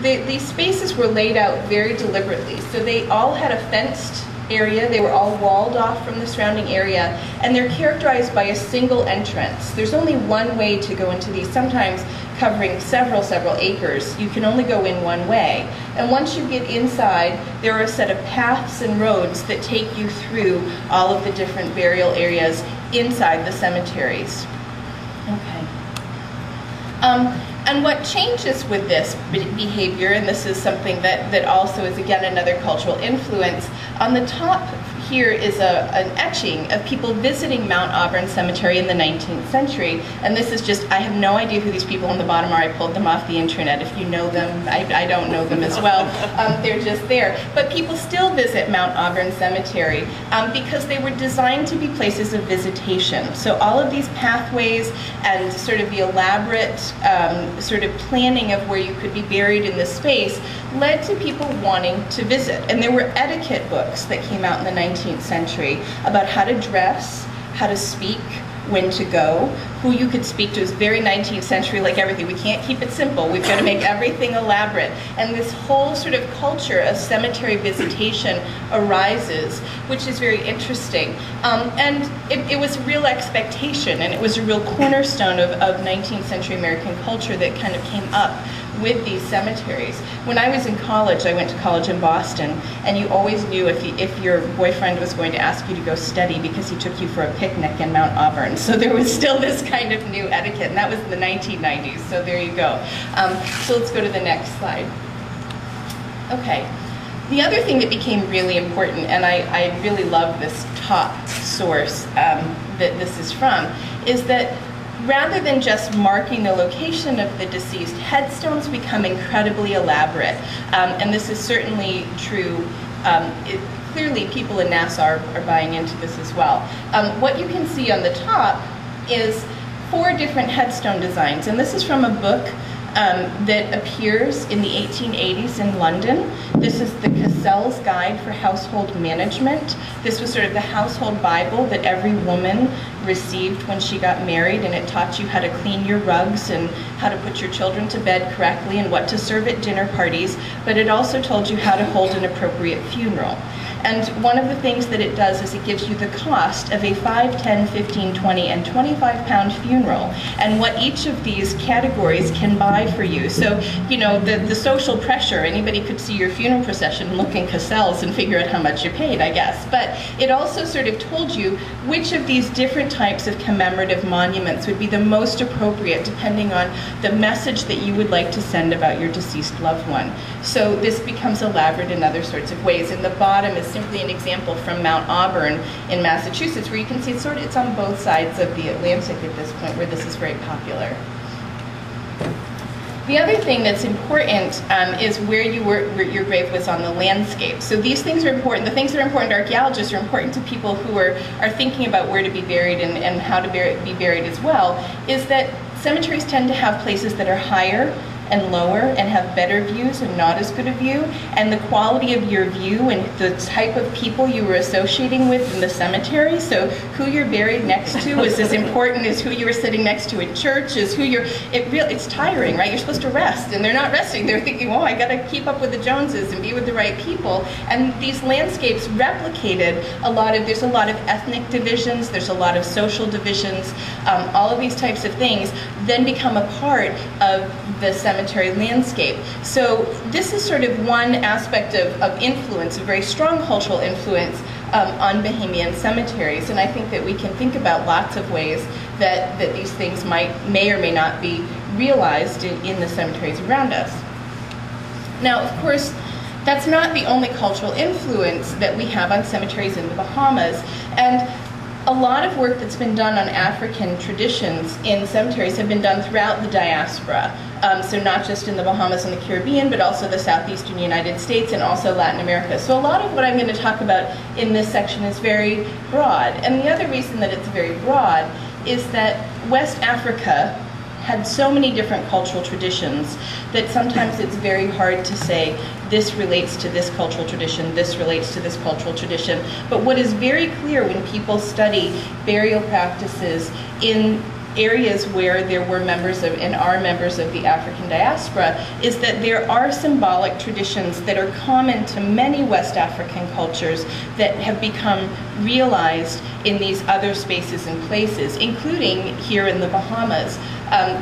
these spaces were laid out very deliberately. So they all had a fenced area. They were all walled off from the surrounding area, and they're characterized by a single entrance. There's only one way to go into these, sometimes covering several acres. You can only go in one way. And once you get inside, there are a set of paths and roads that take you through all of the different burial areas inside the cemeteries. Okay. And what changes with this behavior, and this is something that also is again another cultural influence, on the top here is an etching of people visiting Mount Auburn Cemetery in the 19th century. And this is just, I have no idea who these people on the bottom are. I pulled them off the internet. If you know them, I don't know them as well. They're just there. But people still visit Mount Auburn Cemetery because they were designed to be places of visitation. So all of these pathways and sort of the elaborate sort of planning of where you could be buried in this space led to people wanting to visit. And there were etiquette books that came out in the 19th century about how to dress, how to speak, when to go, who you could speak to. Is very 19th century, like everything. We can't keep it simple. We've got to make everything elaborate. And this whole sort of culture of cemetery visitation arises, which is very interesting. And it was a real expectation, and it was a real cornerstone of 19th century American culture that kind of came up with these cemeteries. When I was in college, I went to college in Boston, and you always knew if your boyfriend was going to ask you to go study because he took you for a picnic in Mount Auburn. So there was still this kind of new etiquette, and that was in the 1990s, so there you go. So let's go to the next slide. Okay. The other thing that became really important, and I really love this top source that this is from, is that rather than just marking the location of the deceased, headstones become incredibly elaborate. And this is certainly true. Clearly, people in Nassau are buying into this as well. What you can see on the top is 4 different headstone designs. And this is from a book that appears in the 1880s in London. This is the Gazelles Guide for Household Management. This was sort of the household Bible that every woman received when she got married, and it taught you how to clean your rugs and how to put your children to bed correctly and what to serve at dinner parties, but it also told you how to hold an appropriate funeral. And one of the things that it does is it gives you the cost of a 5, 10, 15, 20, and 25-pound funeral, and what each of these categories can buy for you. So, you know, the social pressure, anybody could see your funeral procession, look in Gazelles and figure out how much you paid, I guess. But it also sort of told you which of these different types of commemorative monuments would be the most appropriate depending on the message that you would like to send about your deceased loved one. So this becomes elaborate in other sorts of ways. And the bottom is simply an example from Mount Auburn in Massachusetts, where you can see it's on both sides of the Atlantic at this point, where this is very popular. The other thing that's important is where your grave was on the landscape. So these things are important. The things that are important to archaeologists are important to people who are thinking about where to be buried and how to be buried as well, is that cemeteries tend to have places that are higher and lower and have better views and not as good a view, and the quality of your view and the type of people you were associating with in the cemetery. So who you're buried next to is as important as who you were sitting next to in church, is who it's tiring, right? You're supposed to rest, and they're not resting. They're thinking, oh, I gotta keep up with the Joneses and be with the right people. And these landscapes replicated there's a lot of ethnic divisions, there's a lot of social divisions, all of these types of things then become a part of the cemetery landscape. So this is sort of one aspect of influence, a very strong cultural influence on Bahamian cemeteries. And I think that we can think about lots of ways that these things may or may not be realized in the cemeteries around us. Now, of course, that's not the only cultural influence that we have on cemeteries in the Bahamas. And a lot of work that's been done on African traditions in cemeteries have been done throughout the diaspora. So not just in the Bahamas and the Caribbean, but also the southeastern United States and also Latin America. So a lot of what I'm going to talk about in this section is very broad. And the other reason that it's very broad is that West Africa had so many different cultural traditions that sometimes it's very hard to say this relates to this cultural tradition, this relates to this cultural tradition. But what is very clear when people study burial practices in areas where there were members of and are members of the African diaspora is that there are symbolic traditions that are common to many West African cultures that have become realized in these other spaces and places, including here in the Bahamas.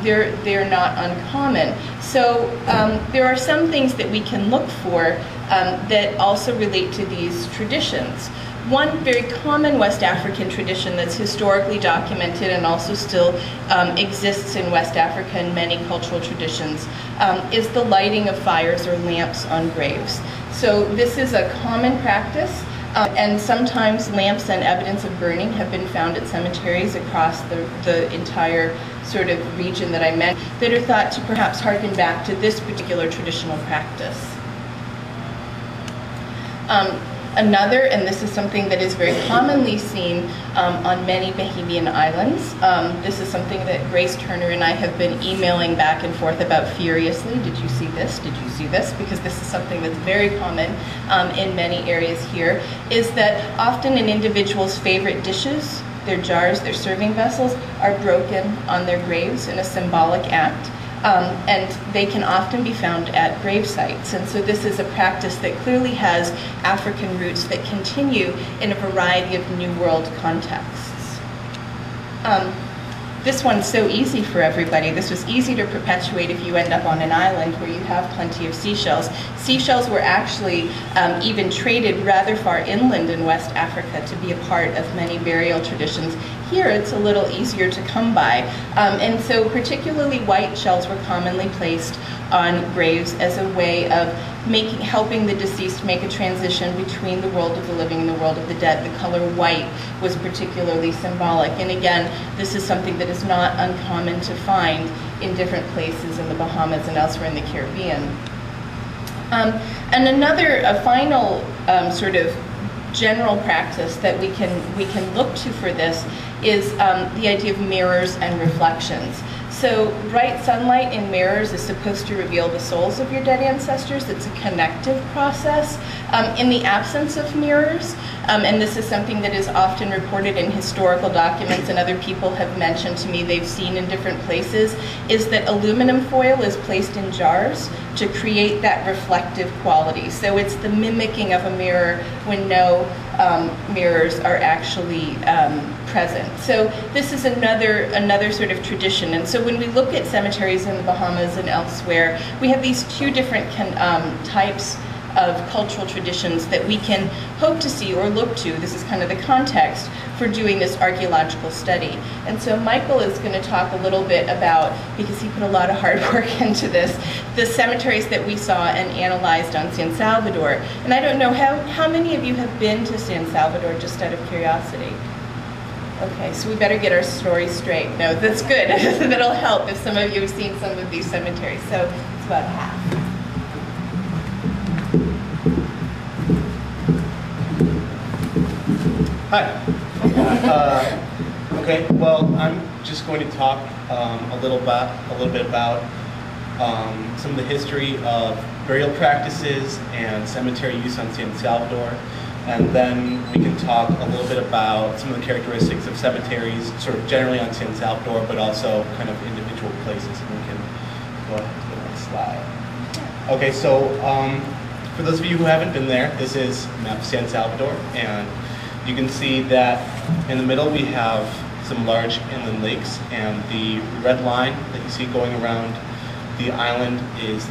They're not uncommon. So there are some things that we can look for that also relate to these traditions. One very common West African tradition that's historically documented and also still exists in West Africa in many cultural traditions is the lighting of fires or lamps on graves. So this is a common practice, and sometimes lamps and evidence of burning have been found at cemeteries across the entire sort of region that I meant, that are thought to perhaps harken back to this particular traditional practice. Another, and this is something that is very commonly seen on many Bahamian islands. This is something that Grace Turner and I have been emailing back and forth about furiously. Did you see this? Did you see this? Because this is something that's very common in many areas here, is that often an individual's favorite dishes, their jars, their serving vessels, are broken on their graves in a symbolic act. And they can often be found at grave sites. And so this is a practice that clearly has African roots that continue in a variety of New World contexts. This one's so easy for everybody. This was easy to perpetuate if you end up on an island where you have plenty of seashells. Seashells were actually even traded rather far inland in West Africa to be a part of many burial traditions. Here it's a little easier to come by. And so particularly white shells were commonly placed on graves as a way of helping the deceased make a transition between the world of the living and the world of the dead. The color white was particularly symbolic. And again, this is something that is not uncommon to find in different places in the Bahamas and elsewhere in the Caribbean. And a final sort of general practice that we can look to for this is the idea of mirrors and reflections. So bright sunlight in mirrors is supposed to reveal the souls of your dead ancestors. It's a connective process. In the absence of mirrors, and this is something that is often reported in historical documents and other people have mentioned to me they've seen in different places, is that aluminum foil is placed in jars to create that reflective quality. So it's the mimicking of a mirror when no mirrors are actually present. So this is another sort of tradition. And so when we look at cemeteries in the Bahamas and elsewhere, we have these two different types of cultural traditions that we can hope to see or look to. This is kind of the context for doing this archaeological study. And so Michael is going to talk a little bit about, because he put a lot of hard work into this, the cemeteries that we saw and analyzed on San Salvador. And I don't know, how many of you have been to San Salvador, just out of curiosity? Okay, so we better get our story straight. No, that's good. That'll help if some of you have seen some of these cemeteries. So it's about half. Hi. Okay. Well, I'm just going to talk a little bit about some of the history of burial practices and cemetery use on San Salvador, and then we can talk a little bit about some of the characteristics of cemeteries, sort of generally on San Salvador, but also kind of individual places. And we can go ahead to the next slide. Okay. So for those of you who haven't been there, this is a map of San Salvador, and you can see that in the middle we have some large inland lakes, and the red line that you see going around the island is